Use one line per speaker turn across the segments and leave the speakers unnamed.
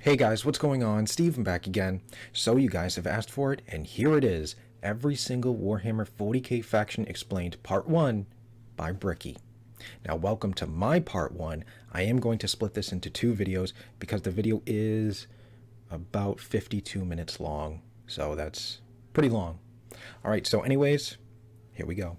Hey guys, what's going on? Steven back again. So you guys have asked for it, and here it is. Every single Warhammer 40k faction explained part 1 by Bricky. Now welcome to my part 1. I am going to split this into 2 videos because the video is about 52 minutes long. So that's pretty long. Alright, so anyways, here we go.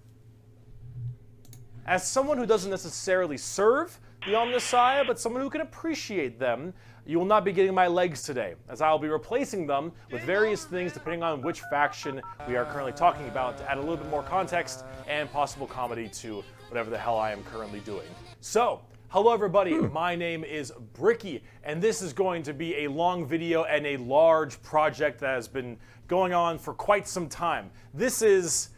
As someone who doesn't necessarily serve the Omnissiah, but someone who can appreciate them, you will not be getting my legs today, as I will be replacing them with various things depending on which faction we are currently talking about to add a little bit more context and possible comedy to whatever the hell I am currently doing. So, hello everybody, my name is Bricky, and this is going to be a long video and a large project that has been going on for quite some time. This is,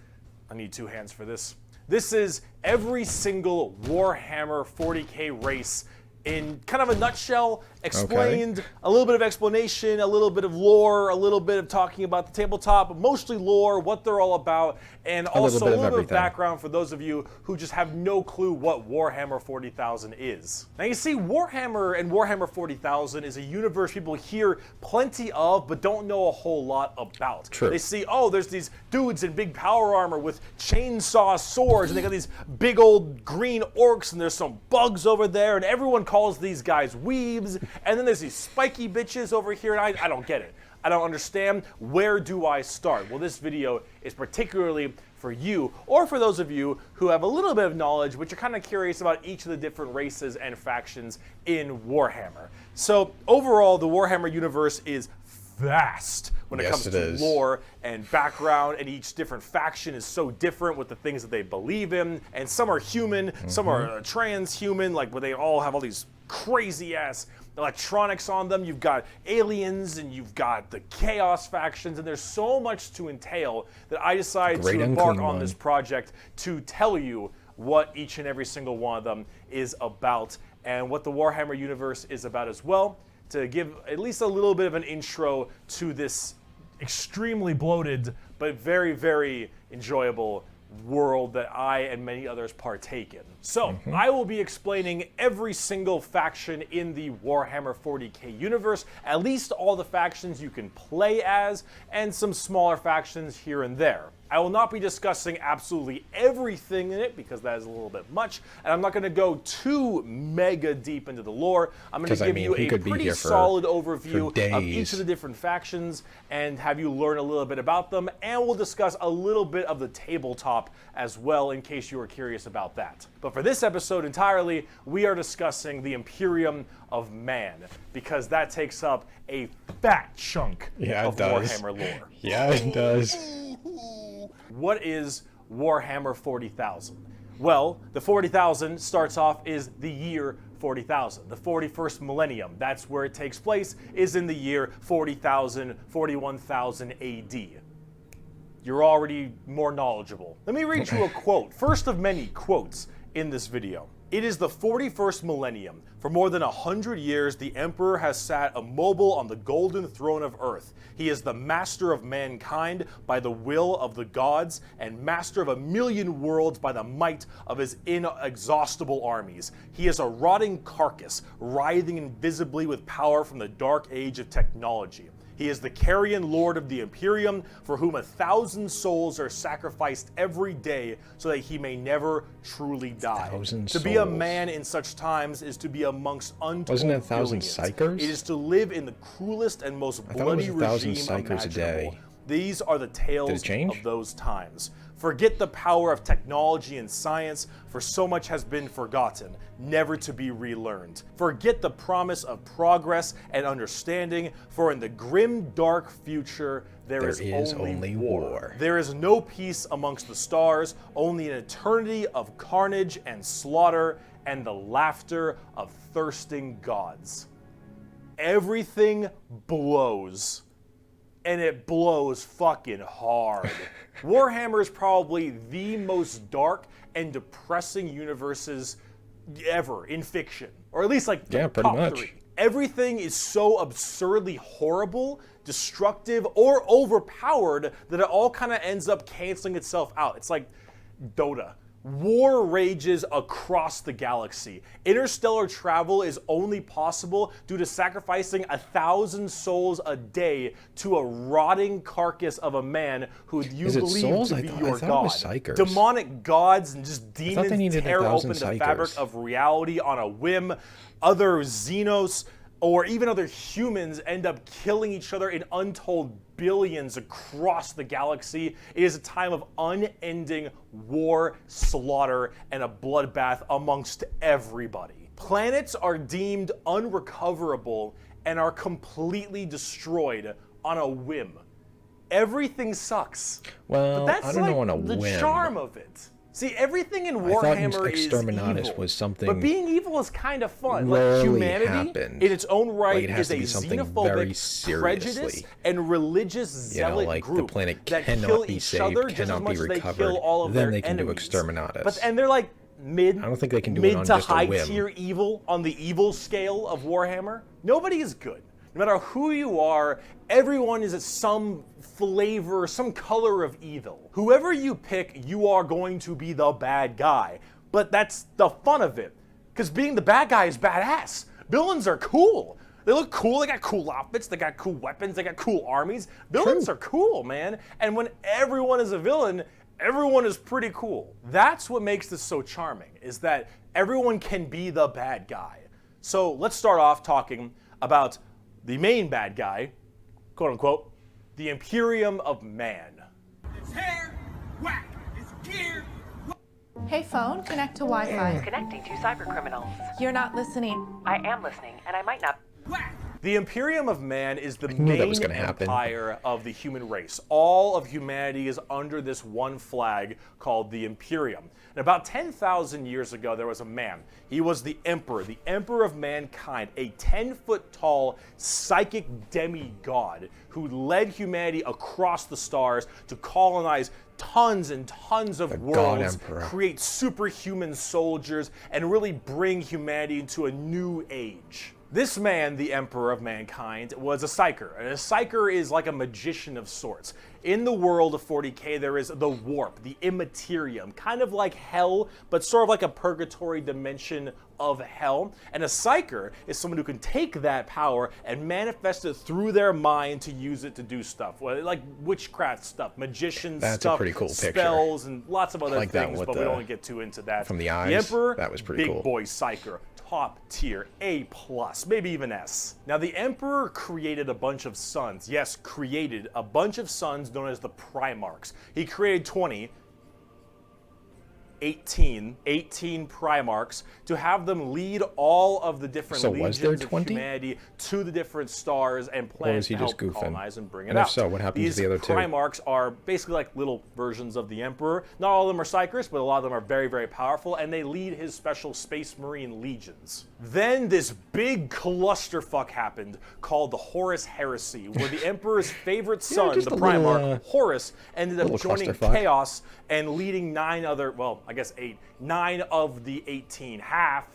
I need 2 hands for this. This is every single Warhammer 40k race in kind of a nutshell, explained, a little bit of explanation, a little bit of lore, a little bit of talking about the tabletop, mostly lore, what they're all about, and also a little bit of background for those of you who just have no clue what Warhammer 40,000 is. Now you see, Warhammer and Warhammer 40,000 is a universe people hear plenty of, but don't know a whole lot about.
True.
They see, oh, there's these dudes in big power armor with chainsaw swords, and they got these big old green orcs, and there's some bugs over there, and everyone calls these guys weaves, and then there's these spiky bitches over here, and I don't get it. I don't understand. Where do I start? Well, this video is particularly for you, or for those of you who have a little bit of knowledge, but you're kind of curious about each of the different races and factions in Warhammer. So, overall, the Warhammer universe is vast when it comes to lore and background, and each different faction is so different with the things that they believe in, and some are human, some are transhuman, like where they all have all these crazy ass electronics on them. You've got aliens and you've got the chaos factions, and there's so much to entail that I decided to embark on this project to tell you what each and every single one of them is about, and what the Warhammer universe is about as well, to give at least a little bit of an intro to this extremely bloated but very, very enjoyable world that I and many others partake in. So, I will be explaining every single faction in the Warhammer 40k universe, at least all the factions you can play as, and some smaller factions here and there. I will not be discussing absolutely everything in it, because that is a little bit much, and I'm not going to go too mega deep into the lore. I'm going to give you a pretty solid overview of each of the different factions, and have you learn a little bit about them, and we'll discuss a little bit of the tabletop as well, in case you were curious about that. But for this episode entirely, we are discussing the Imperium of Man, because that takes up a fat chunk of Warhammer lore.
Yeah, it does.
What is Warhammer 40,000? Well, the 40,000 starts off is the year 40,000, the 41st millennium. That's where it takes place, is in the year 40,000, 41,000 AD. You're already more knowledgeable. Let me read you a quote, first of many quotes in this video. It is the 41st millennium. For more than 100 years, the Emperor has sat immobile on the golden throne of Earth. He is the master of mankind by the will of the gods, and master of 1,000,000 worlds by the might of his inexhaustible armies. He is a rotting carcass, writhing invisibly with power from the dark age of technology. He is the carrion lord of the Imperium, for whom 1,000 souls are sacrificed every day so that he may never truly die. To be a man in such times is to be amongst untold
Wasn't it 1,000 psychers?
It is to live in the cruelest and most bloody regime imaginable. These are the tales of those times. Forget the power of technology and science, for so much has been forgotten, never to be relearned. Forget the promise of progress and understanding, for in the grim, dark future, there is only war. There is no peace amongst the stars, only an eternity of carnage and slaughter, and the laughter of thirsting gods. Everything blows. And it blows fucking hard. Warhammer is probably the most dark and depressing universes ever in fiction. Or at least like the top 3. Everything is so absurdly horrible, destructive, or overpowered that it all kind of ends up canceling itself out. It's like Dota, War rages across the galaxy. Interstellar travel is only possible due to sacrificing 1,000 souls a day to a rotting carcass of a man who you
Is it
believe
souls?
to
I
be
thought-
your
I thought it
god.
was psychers.
Demonic gods and just
they
demons
needed
tear
1,000
open the fabric
psychers.
of reality on a whim. Other Xenos or even other humans end up killing each other in untold billions across the galaxy. It is a time of unending war, slaughter, and a bloodbath amongst everybody. Planets are deemed unrecoverable and are completely destroyed on a whim. Everything sucks.
Well,
But that's
I don't
like
know on a
the
whim.
charm of it. See, everything in
I thought
Warhammer is
Exterminatus
evil,
was something
but being evil is kind of fun.
rarely
Like humanity,
happened.
in its own right,
Like, it has
is
to
a
be something very
xenophobic, prejudice,
seriously.
and religious zealot
like the
group
planet
that
cannot
kill
be
each
saved,
other just as
cannot
much
be
as they
recovered.
kill all of
Then
their
they can do
enemies.
Exterminatus.
And they're like mid.
I don't think they can do it
mid
on
to
just a
high
whim.
tier evil on the evil scale of Warhammer. Nobody is good. No matter who you are, everyone is some flavor, some color of evil. Whoever you pick, you are going to be the bad guy. But that's the fun of it. Because being the bad guy is badass. Villains are cool. They look cool, they got cool outfits, they got cool weapons, they got cool armies. Villains are cool, man. And when everyone is a villain, everyone is pretty cool. That's what makes this so charming, is that everyone can be the bad guy. So let's start off talking about the main bad guy, quote unquote, the Imperium of Man.
It's hair, whack. It's gear.
Hey phone, connect to Wi-Fi.
Connecting to cybercriminals.
You're not listening.
I am listening, and I might not.
Whack.
The Imperium of Man is the
knew that
main
was gonna happen.
empire of the human race. All of humanity is under this one flag called the Imperium. And about 10,000 years ago, there was a man. He was the emperor of mankind, a 10-foot tall psychic demigod who led humanity across the stars to colonize tons and tons of
God
worlds,
Emperor.
create superhuman soldiers, and really bring humanity into a new age. This man, the Emperor of Mankind, was a psyker. And a psyker is like a magician of sorts. In the world of 40k, there is the warp, the immaterium, kind of like hell, but sort of like a purgatory dimension of hell. And a psyker is someone who can take that power and manifest it through their mind to use it to do stuff, like witchcraft stuff, magician
That's a
stuff,
pretty cool picture.
spells, and lots of other
like that
things,
with
but we
the-
don't want to get too into that.
from the
The
eyes.
Emperor,
That was pretty
big
cool.
boy psyker. Top tier, A+, maybe even S. Now the Emperor created a bunch of sons. Yes, created a bunch of sons known as the Primarchs. He created 18 Primarchs to have them lead all of the different
So was there
legions of
20?
humanity to the different stars and planets
he
to
just
help
goofing?
colonize and bring it
And if
out.
so, what happens to
These
the other two?
Primarchs are basically like little versions of the Emperor. Not all of them are psychers, but a lot of them are very, very powerful, and they lead his special Space Marine legions. Then this big clusterfuck happened called the Horus Heresy, where the Emperor's favorite son,
just
the
a little,
Primarch, Horus, ended up
little
joining
clusterfuck.
Chaos and leading 9 other, well, I guess 8, 9 of the 18, half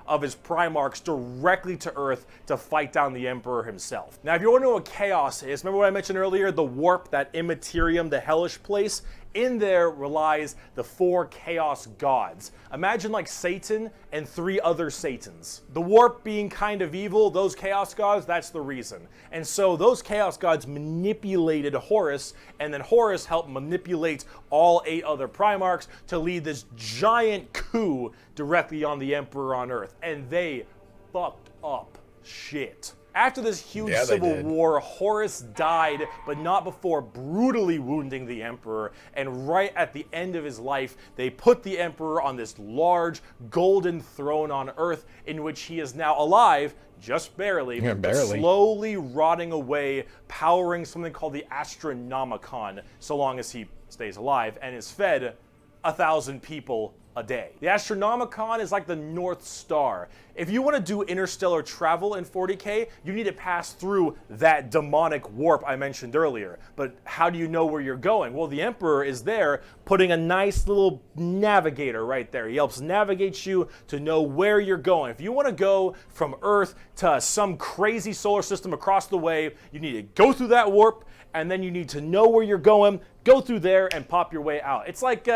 of his Primarchs directly to Earth to fight down the Emperor himself. Now, if you want to know what Chaos is, remember what I mentioned earlier, the warp, that immaterium, the hellish place? In there relies the 4 Chaos gods. Imagine like Satan and 3 other Satans. The warp being kind of evil, those Chaos gods, that's the reason. And so those Chaos gods manipulated Horus, and then Horus helped manipulate all 8 other Primarchs to lead this giant coup directly on the Emperor on Earth. And they fucked up shit. After this huge
Yeah, they
civil
did.
war, Horus died, but not before brutally wounding the Emperor. And right at the end of his life, they put the Emperor on this large golden throne on Earth, in which he is now alive, just barely,
Yeah,
but
barely.
slowly rotting away, powering something called the Astronomicon, so long as he stays alive, and is fed 1,000 people a day. The Astronomicon is like the North Star. If you want to do interstellar travel in 40k, you need to pass through that demonic warp I mentioned earlier. But how do you know where you're going? Well, the Emperor is there putting a nice little navigator right there. He helps navigate you to know where you're going. If you want to go from Earth to some crazy solar system across the way, you need to go through that warp, and then you need to know where you're going, Go through there and pop your way out. It's like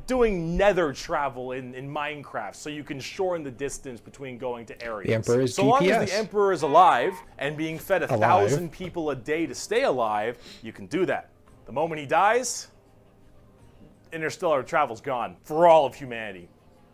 doing nether travel in Minecraft, so you can shorten the distance between going to areas.
The Emperor's
so long as
GPS.
the Emperor is alive and being fed 1,000 people a day to stay alive, you can do that. The moment he dies, interstellar travel's gone for all of humanity.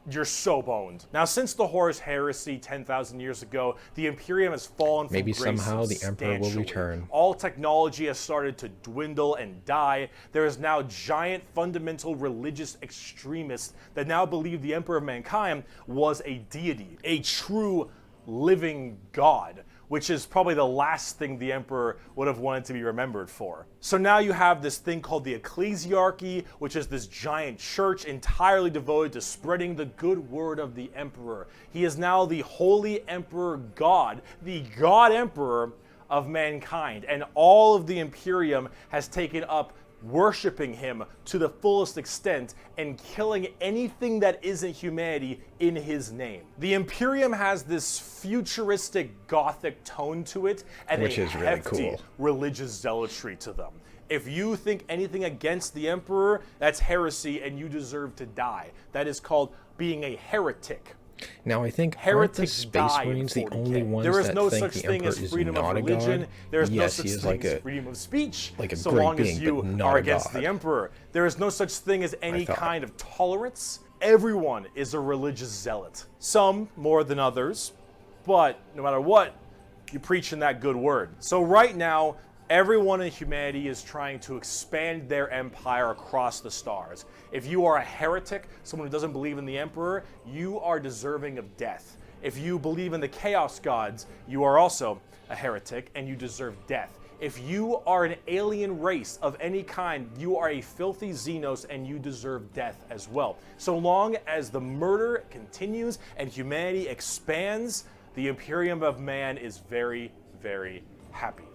You're so boned. Now, since the Horus Heresy 10,000 years ago, the Imperium has fallen from
Maybe
grace
somehow the Emperor will
substantially.
return.
All technology has started to dwindle and die. There is now giant fundamental religious extremists that now believe the Emperor of Mankind was a deity, a true living god, which is probably the last thing the Emperor would have wanted to be remembered for. So now you have this thing called the Ecclesiarchy, which is this giant church entirely devoted to spreading the good word of the Emperor. He is now the Holy Emperor God, the God Emperor of mankind, and all of the Imperium has taken up worshiping him to the fullest extent and killing anything that isn't humanity in his name. The Imperium has this futuristic gothic tone to it and
Which
a
is really
hefty
cool.
religious zealotry to them. If you think anything against the Emperor, that's heresy and you deserve to die. That is called being a heretic.
Now I think aren't the
Heretics
Space
die in
Marines the
40K.
only ones
There is
that
no
think
such
the
thing
Emperor
as
is
freedom
not
of
a
religion.
god?
There is no
Yes,
such
he is
thing
like
as
a
freedom of speech,
like a
so
great
long
being,
as you
but not
are
a
against
god.
the Emperor. There is no such thing as any
thought.
kind of tolerance. Everyone is a religious zealot. Some more than others, but no matter what, you're preaching that good word. So right now, everyone in humanity is trying to expand their empire across the stars. If you are a heretic, someone who doesn't believe in the Emperor, you are deserving of death. If you believe in the Chaos Gods, you are also a heretic and you deserve death. If you are an alien race of any kind, you are a filthy Xenos and you deserve death as well. So long as the murder continues and humanity expands, the Imperium of Man is very, very happy.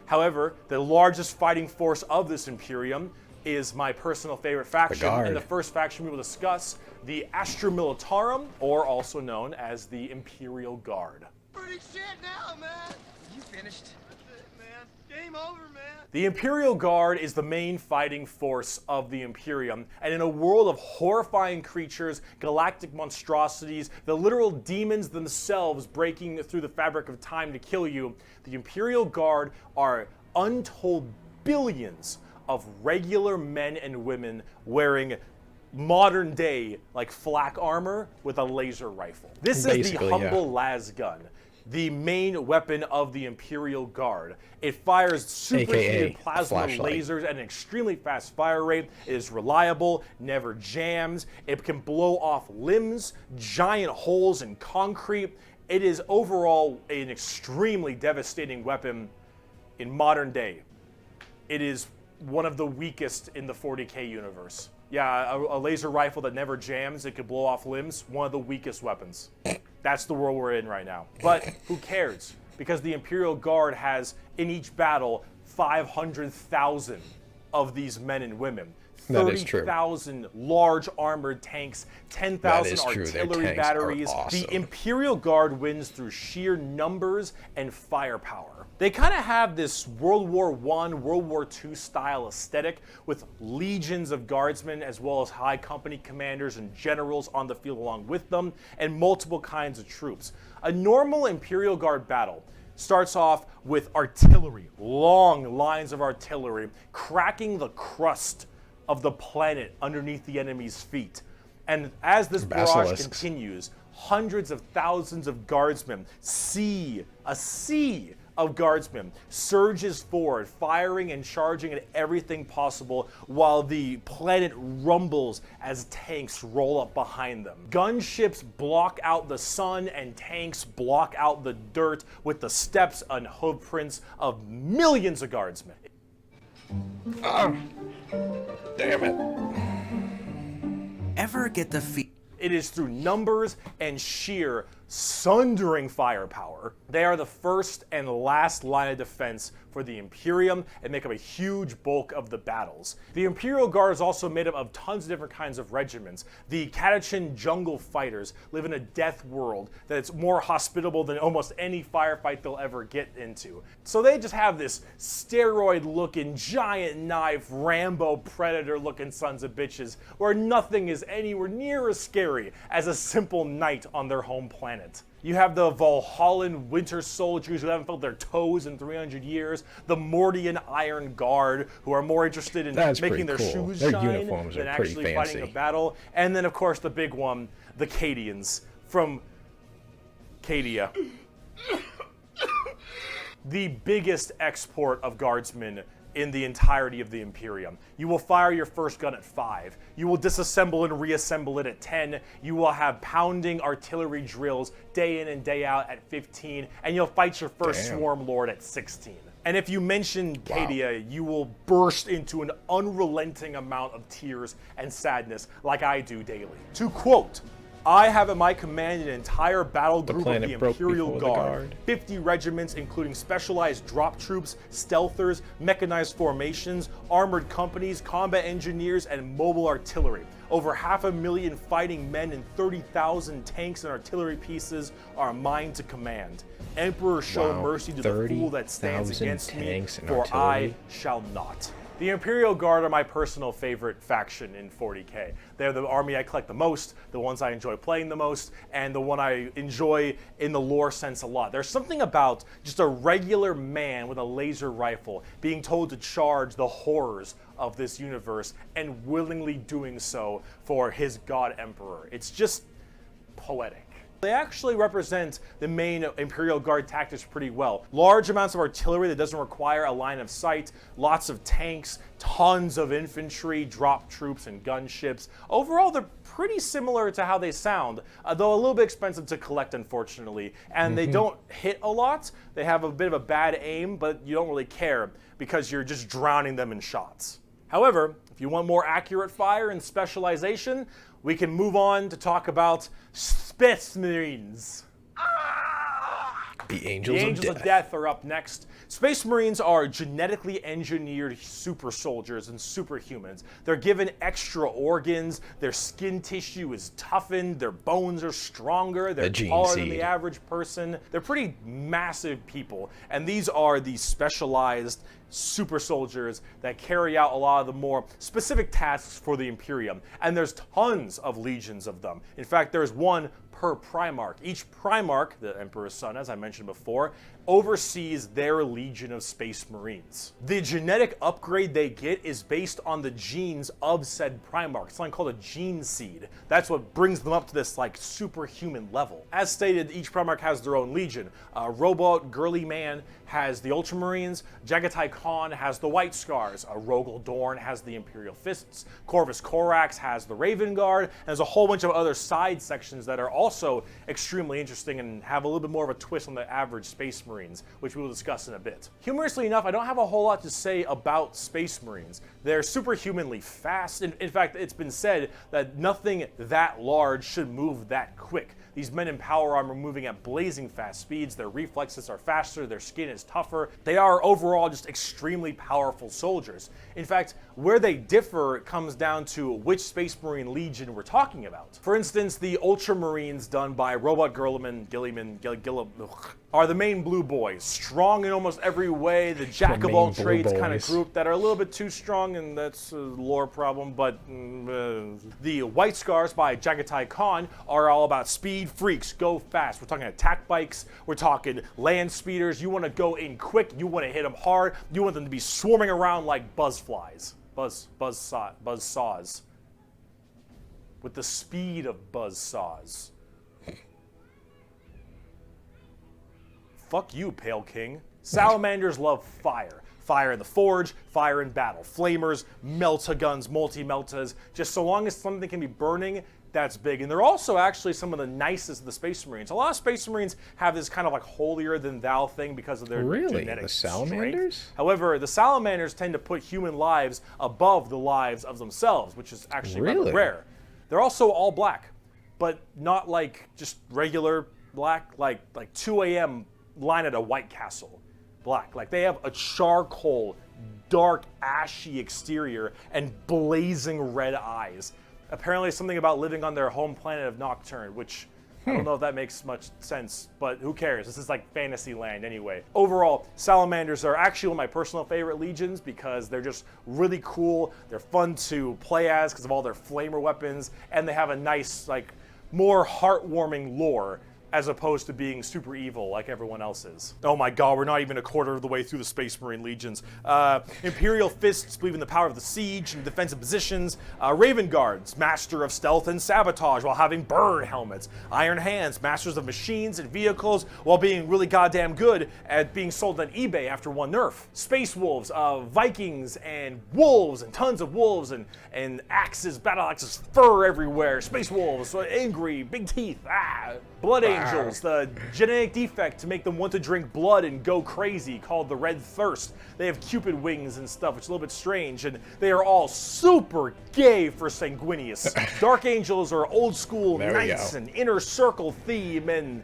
However, the largest fighting force of this Imperium is my personal favorite faction.
Guard.
And the first faction we will discuss, the Astra Militarum, or also known as the Imperial Guard.
Pretty shit now, man. You finished? That's it, man. Game over, man.
The Imperial Guard is the main fighting force of the Imperium, and in a world of horrifying creatures, galactic monstrosities, the literal demons themselves breaking through the fabric of time to kill you, the Imperial Guard are untold billions of regular men and women wearing modern day like flak armor with a laser rifle. This is the
Basically,
humble lasgun, the main weapon of the Imperial Guard. It fires superheated
AKA
plasma
flashlight.
lasers at an extremely fast fire rate. It is reliable, never jams. It can blow off limbs, giant holes in concrete. It is overall an extremely devastating weapon in modern day. It is one of the weakest in the 40k universe. Yeah, a laser rifle that never jams, it could blow off limbs, one of the weakest weapons. That's the world we're in right now. But who cares? Because the Imperial Guard has, in each battle, 500,000 of these men and women.
That is true.
30,000 large armored tanks, 10,000
is true. Their
artillery
tanks are
batteries.
awesome.
The Imperial Guard wins through sheer numbers and firepower. They kind of have this World War I, World War II style aesthetic with legions of guardsmen as well as high company commanders and generals on the field along with them, and multiple kinds of troops. A normal Imperial Guard battle starts off with artillery, long lines of artillery, cracking the crust of the planet underneath the enemy's feet. And as this barrage
Basilisks.
continues, hundreds of thousands of guardsmen, a sea of guardsmen surges forward, firing and charging at everything possible while the planet rumbles as tanks roll up behind them. Gunships block out the sun and tanks block out the dirt with the steps and hoof prints of millions of guardsmen.
Damn it.
Ever get the
It is through numbers and sheer sundering firepower. They are the first and last line of defense for the Imperium and make up a huge bulk of the battles. The Imperial Guard is also made up of tons of different kinds of regiments. The Catachin jungle fighters live in a death world that's more hospitable than almost any firefight they'll ever get into. So they just have this steroid-looking, giant knife, Rambo Predator-looking sons of bitches where nothing is anywhere near as scary as a simple knight on their home planet. You have the Valhallan Winter Soldiers who haven't felt their toes in 300 years, the Mordian Iron Guard who are more interested in making their shoes shine than actually fighting a battle, and then of course the big one, the Cadians from Cadia. The biggest export of guardsmen in the entirety of the Imperium. You will fire your first gun at 5. You will disassemble and reassemble it at 10. You will have pounding artillery drills day in and day out at 15. And you'll fight your first Swarm Lord at 16. And if you mention Cadia, you will burst into an unrelenting amount of tears and sadness like I do daily. To quote, I have at my command an entire battle group of the Imperial Guard, 50 regiments including specialized drop troops, stealthers, mechanized formations, armored companies, combat engineers, and mobile artillery. Over 500,000 fighting men and 30,000 tanks and artillery pieces are mine to command. Emperor, show mercy to the fool that stands against me, for I shall not. The Imperial Guard are my personal favorite faction in 40k. They're the army I collect the most, the ones I enjoy playing the most, and the one I enjoy in the lore sense a lot. There's something about just a regular man with a laser rifle being told to charge the horrors of this universe and willingly doing so for his god emperor. It's just poetic. They actually represent the main Imperial Guard tactics pretty well. Large amounts of artillery that doesn't require a line of sight, lots of tanks, tons of infantry, drop troops, and gunships. Overall, they're pretty similar to how they sound, though a little bit expensive to collect, unfortunately. And they don't hit a lot. They have a bit of a bad aim, but you don't really care because you're just drowning them in shots. However, if you want more accurate fire and specialization, we can move on to talk about Space Marines.
The Angels
of Death are up next. Space Marines are genetically engineered super soldiers and superhumans. They're given extra organs, their skin tissue is toughened, their bones are stronger, they're taller than the average person. They're pretty massive people, and these are the specialized super soldiers that carry out a lot of the more specific tasks for the Imperium, and there's tons of legions of them. In fact, there's one per Primarch. Each Primarch, the Emperor's son, as I mentioned before, oversees their legion of Space Marines. The genetic upgrade they get is based on the genes of said Primarch, something called a gene seed. That's what brings them up to this like superhuman level. As stated, each Primarch has their own legion. Robot Girly Man has the Ultramarines, Jagatai Khan has the White Scars, Rogel Dorn has the Imperial Fists, Corvus Corax has the Raven Guard, and there's a whole bunch of other side sections that are also extremely interesting and have a little bit more of a twist on the average Space Marines, which we will discuss in a bit. Humorously enough, I don't have a whole lot to say about Space Marines. They're superhumanly fast. In fact, it's been said that nothing that large should move that quick. These men in power armor moving at blazing fast speeds, their reflexes are faster, their skin is tougher. They are overall just extremely powerful soldiers. In fact, where they differ comes down to which Space Marine Legion we're talking about. For instance, the Ultramarines done by Robot Gilliman are the main blue boys, strong in almost every way, the jack of all trades kind of group that are a little bit too strong, and that's a lore problem, but the White Scars by Jagatai Khan are all about speed freaks, go fast. We're talking attack bikes, we're talking land speeders. You want to go in quick, you want to hit them hard, you want them to be swarming around like buzzflies, buzzsaws, with the speed of buzzsaws. Fuck you, Pale King. Salamanders love fire. Fire in the forge, fire in battle. Flamers, melta-guns, multi-meltas. Just so long as something can be burning, that's big. And they're also actually some of the nicest of the Space Marines. A lot of Space Marines have this kind of like holier-than-thou thing because of their genetic
the Salamanders?
strength. However, the Salamanders tend to put human lives above the lives of themselves, which is actually rather rare. They're also all black, but not like just regular like 2 a.m. line at a White Castle. Black. Like they have a charcoal, dark, ashy exterior and blazing red eyes. Apparently something about living on their home planet of Nocturne, which I don't know if that makes much sense, but who cares? This is like fantasy land anyway. Overall, salamanders are actually one of my personal favorite legions because they're just really cool. They're fun to play as because of all their flamer weapons, and they have a nice, like, more heartwarming lore as opposed to being super evil like everyone else is. Oh my god, we're not even a quarter of the way through the Space Marine legions. Imperial Fists believe in the power of the siege and defensive positions. Raven Guards, master of stealth and sabotage while having bird helmets. Iron Hands, masters of machines and vehicles while being really goddamn good at being sold on eBay after one nerf. Space Wolves, Vikings and wolves and tons of wolves and axes, battle axes, fur everywhere. Space Wolves, angry, big teeth, Blood Angels, the genetic defect to make them want to drink blood and go crazy, called the Red Thirst. They have Cupid wings and stuff, which is a little bit strange, and they are all super gay for Sanguinius. Dark Angels are old school knights and inner circle theme, and...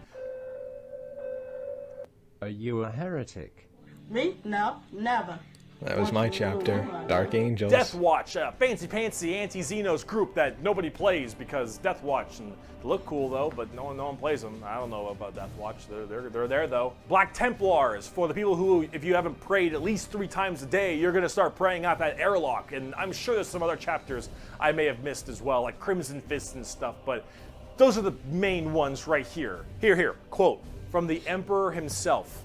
Are you a heretic?
Me? No, never.
That was my chapter, Dark Angels.
Death Watch, a fancy anti-Xenos group that nobody plays because Death Watch, and they look cool though, but no one plays them. I don't know about Death Watch. They're there though. Black Templars, for the people who, if you haven't prayed at least 3 times a day, you're gonna start praying out that airlock. And I'm sure there's some other chapters I may have missed as well, like Crimson Fists and stuff. But those are the main ones right here. Here, quote from the Emperor himself.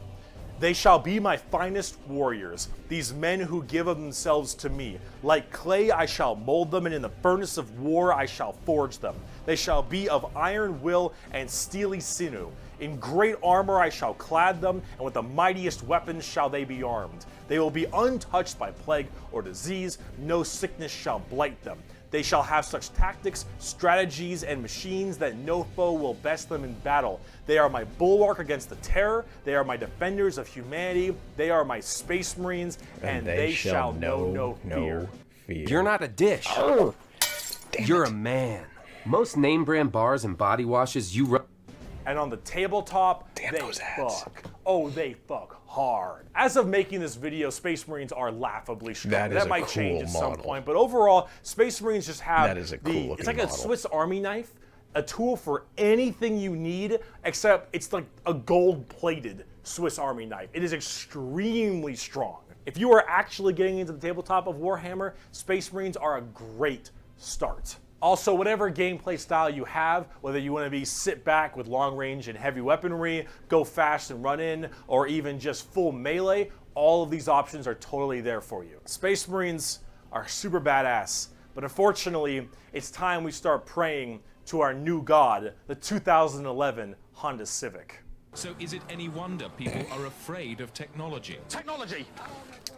They shall be my finest warriors, these men who give of themselves to me. Like clay I shall mold them, and in the furnace of war I shall forge them. They shall be of iron will and steely sinew. In great armor I shall clad them, and with the mightiest weapons shall they be armed. They will be untouched by plague or disease, no sickness shall blight them. They shall have such tactics, strategies, and machines that no foe will best them in battle. They are my bulwark against the terror. They are my defenders of humanity. They are my space marines, and they shall know no fear.
You're not a dish.
Oh,
You're a man. Most name brand bars and body washes you run.
And on the tabletop, they fuck. Oh, they fuck hard. As of making this video, Space Marines are laughably strong. That might change at some point, but overall, Space Marines just have it's like a Swiss Army knife, a tool for anything you need, except it's like a gold-plated Swiss Army knife. It is extremely strong. If you are actually getting into the tabletop of Warhammer, Space Marines are a great start. Also, whatever gameplay style you have, whether you want to be sit back with long range and heavy weaponry, go fast and run in, or even just full melee, all of these options are totally there for you. Space Marines are super badass, but unfortunately, it's time we start praying to our new god, the 2011 Honda Civic.
So is it any wonder people are afraid of technology?
Technology!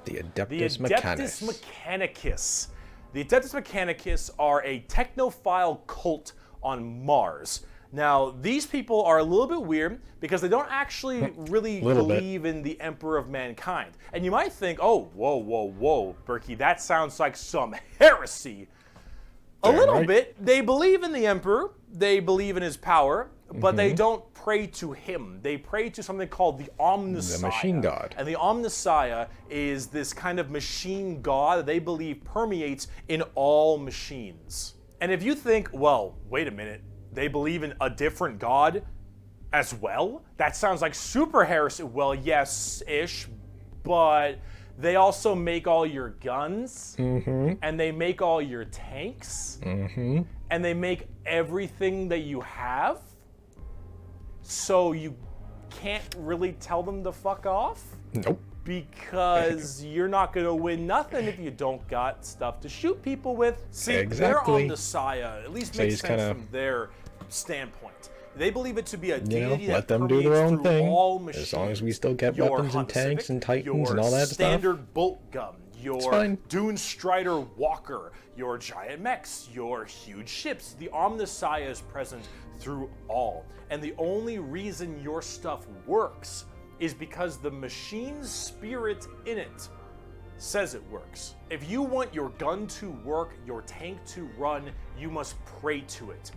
The Adeptus Mechanicus.
The Adeptus Mechanicus are a technophile cult on Mars. Now, these people are a little bit weird because they don't actually really believe in the Emperor of Mankind. And you might think, oh, whoa, Berkey, that sounds like some heresy. A little bit. They believe in the Emperor, they believe in his power, but they don't pray to him. They pray to something called the Omnissiah.
The machine god.
And the Omnissiah is this kind of machine god that they believe permeates in all machines. And if you think, well, wait a minute, they believe in a different god as well? That sounds like super heresy. Well, yes-ish, but they also make all your guns, and they make all your tanks, and they make everything that you have. So you can't really tell them to fuck off?
Nope.
Because you're not going to win nothing if you don't got stuff to shoot people with. See,
Exactly.
they're Omnissiah. At least makes sense from their standpoint. They believe it to be a deity
let
that
them do their own
through
thing.
all machines.
As long as we still get
Your
weapons and
Honda
tanks
Civic,
and Titans
your
and all that stuff.
standard bolt gun, your
fine.
Dune Strider Walker, your giant mechs, your huge ships. The Omnissiah is present through all. And the only reason your stuff works is because the machine's spirit in it says it works. If you want your gun to work, your tank to run, you must pray to it.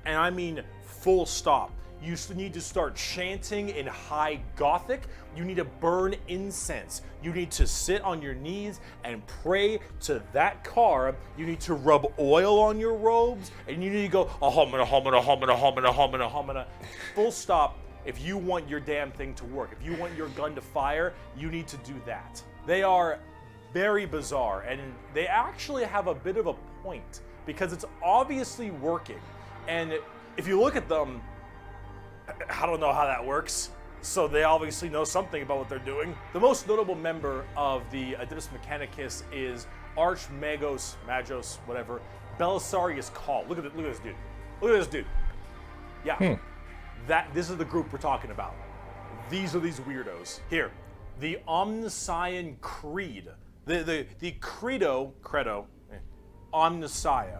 And I mean full stop. You need to start chanting in high Gothic. You need to burn incense. You need to sit on your knees and pray to that car. You need to rub oil on your robes, and you need to go ahomina, homina, homina, homina, homina, homina. Full stop. If you want your damn thing to work, if you want your gun to fire, you need to do that. They are very bizarre, and they actually have a bit of a point because it's obviously working. And if you look at them, I don't know how that works. So they obviously know something about what they're doing. The most notable member of the Adeptus Mechanicus is Archmagos, Magos, whatever, Belisarius Call. Look at this dude. Look at this dude. Yeah. This is the group we're talking about. These are these weirdos. Here, the Omnissian Creed. The credo, Omnissia.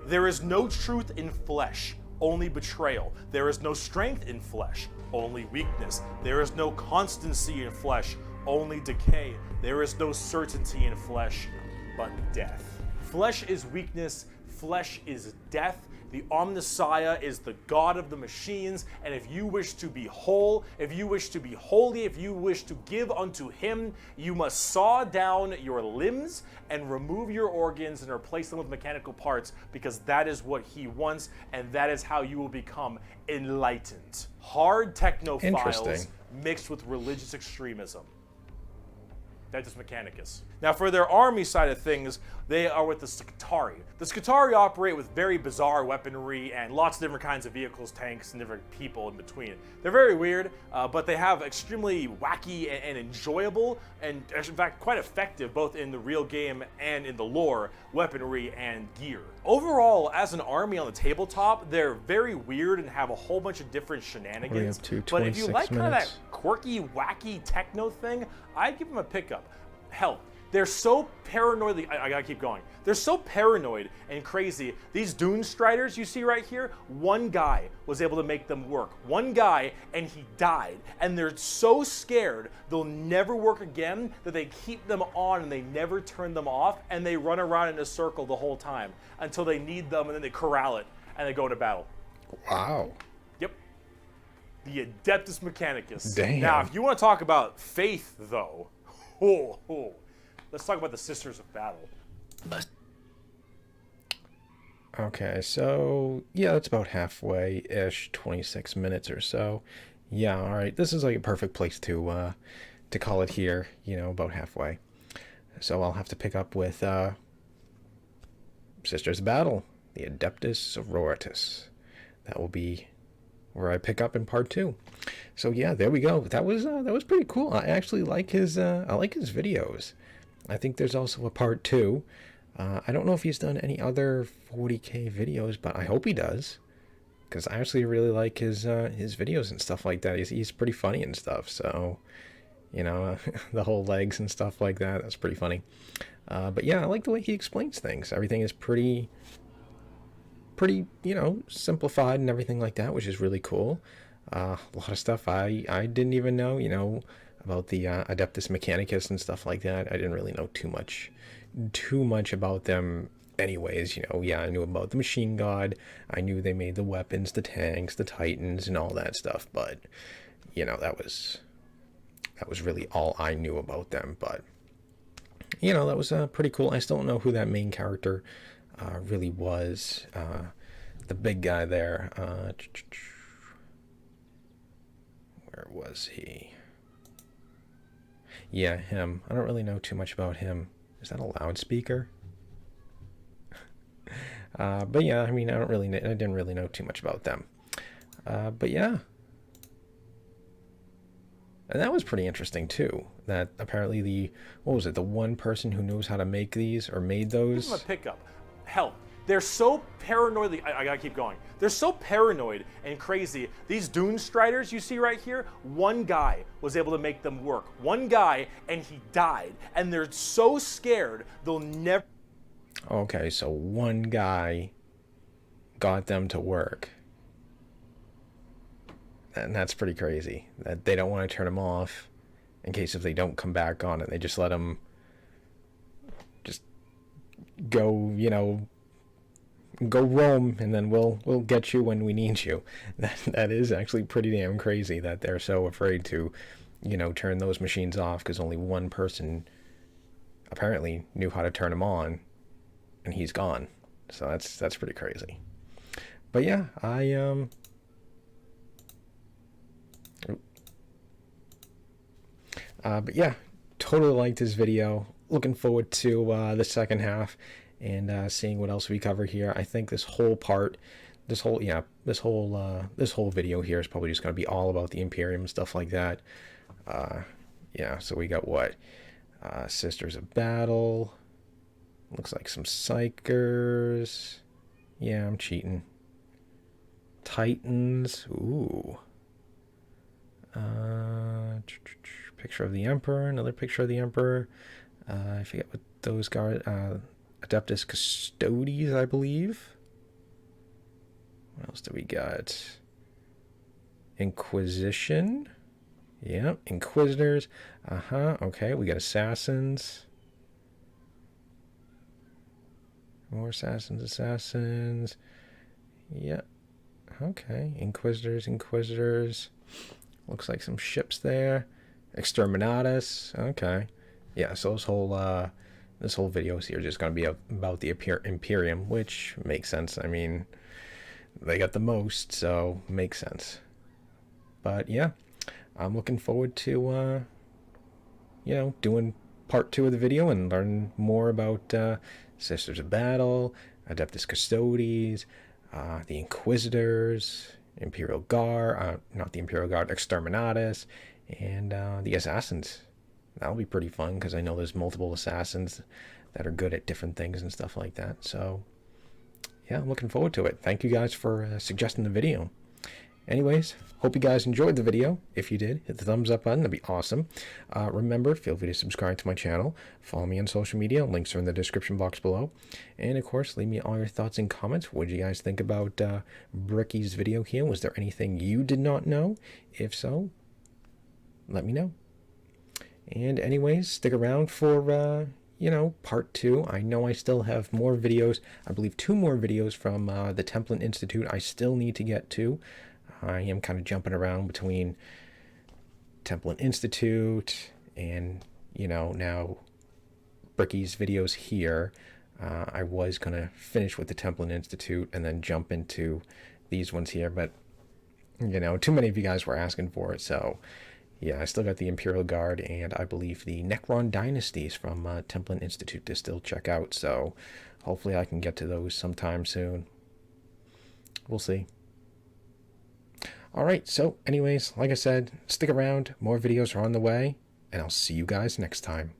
There is no truth in flesh, only betrayal. There is no strength in flesh, only weakness. There is no constancy in flesh, only decay. There is no certainty in flesh, but death. Flesh is weakness, flesh is death. The Omnissia is the god of the machines, and if you wish to be whole, if you wish to be holy, if you wish to give unto him, you must saw down your limbs and remove your organs and replace them with mechanical parts, because that is what he wants, and that is how you will become enlightened. Hard technophiles mixed with religious extremism. Adeptus Mechanicus. Now, for their army side of things, they are with the Scutari. The Scutari operate with very bizarre weaponry and lots of different kinds of vehicles, tanks, and different people in between. They're very weird, but they have extremely wacky and enjoyable, and in fact quite effective both in the real game and in the lore, weaponry and gear. Overall, as an army on the tabletop, they're very weird and have a whole bunch of different shenanigans.
But
if you like kind of that quirky, wacky techno thing, I'd give them a pickup. Hell, they're so paranoid. I gotta keep going. They're so paranoid and crazy. These Dune Striders you see right here, one guy was able to make them work. One guy, and he died. And they're so scared they'll never work again that they keep them on and they never turn them off, and they run around in a circle the whole time until they need them, and then they corral it and they go into battle.
Wow.
Yep. The Adeptus Mechanicus.
Damn.
Now, if you want to talk about faith, though, let's talk about the Sisters of Battle.
Okay, so yeah, that's about halfway-ish, 26 minutes or so. Yeah, all right. This is like a perfect place to call it here. You know, about halfway. So I'll have to pick up with Sisters of Battle, the Adeptus Sororitas. That will be where I pick up in part 2. So yeah, there we go. That was pretty cool. I actually like his videos. I think there's also a part 2. I don't know if he's done any other 40k videos, but I hope he does, because I actually really like his videos and stuff like that. He's pretty funny and stuff. So, you know, the whole legs and stuff like that, that's pretty funny. But yeah, I like the way he explains things. Everything is pretty, you know, simplified and everything like that, which is really cool. A lot of stuff I didn't even know, you know, about the Adeptus Mechanicus and stuff like that. I didn't really know too much about them anyways. You know, yeah, I knew about the Machine God. I knew they made the weapons, the tanks, the Titans, and all that stuff. But, you know, that was really all I knew about them. But, you know, that was pretty cool. I still don't know who that main character really was. The big guy there. Where was he? Yeah, him. I don't really know too much about him. Is that a loudspeaker? But yeah, I mean, I didn't really know too much about them. But yeah. And that was pretty interesting too. That apparently the one person who knows how to make these or made those.
Give them a pickup. Hell, they're so paranoid. I gotta keep going. They're so paranoid and crazy. These Dune Striders you see right here, one guy was able to make them work. One guy, and he died. And they're so scared they'll never.
Okay, so one guy got them to work. And that's pretty crazy. That they don't want to turn them off in case if they don't come back on it. They just let them just go, you know, go roam, and then we'll get you when we need you. That is actually pretty damn crazy that they're so afraid to, turn those machines off because only one person apparently knew how to turn them on, and he's gone. So that's pretty crazy. But yeah, but yeah, totally liked this video. Looking forward to the second half and seeing what else we cover here. I think this whole video here is probably just going to be all about the Imperium and stuff like that. Yeah, so we got what? Sisters of Battle. Looks like some Psychers. Yeah, I'm cheating. Titans. Ooh. Picture of the Emperor. Another picture of the Emperor. I forget what those guard. Adeptus Custodes, I believe. What else do we got? Inquisition. Yeah, Inquisitors. Okay, we got Assassins. More Assassins. Yeah. Okay, Inquisitors. Looks like some ships there. Exterminatus. Okay. Yeah, so this whole video is here just going to be about the Imperium, which makes sense. I mean, they got the most, so makes sense. But yeah, I'm looking forward to, doing part 2 of the video and learn more about Sisters of Battle, Adeptus Custodes, the Inquisitors, Imperial Guard, not the Imperial Guard, Exterminatus, and the Assassins. That'll be pretty fun because I know there's multiple assassins that are good at different things and stuff like that. So yeah, I'm looking forward to it. Thank you guys for suggesting the video. Anyways, hope you guys enjoyed the video. If you did, hit the thumbs up button. That'd be awesome. Remember, feel free to subscribe to my channel. Follow me on social media. Links are in the description box below. And of course, leave me all your thoughts and comments. What did you guys think about Bricky's video here? Was there anything you did not know? If so, let me know. And anyways, stick around for, part 2. I know I still have more videos. I believe 2 more videos from the Templin Institute I still need to get to. I am kind of jumping around between Templin Institute and, now Bricky's videos here. I was going to finish with the Templin Institute and then jump into these ones here. But, too many of you guys were asking for it, so... yeah, I still got the Imperial Guard and I believe the Necron Dynasties from Templin Institute to still check out. So hopefully I can get to those sometime soon. We'll see. Alright, so anyways, like I said, stick around. More videos are on the way. And I'll see you guys next time.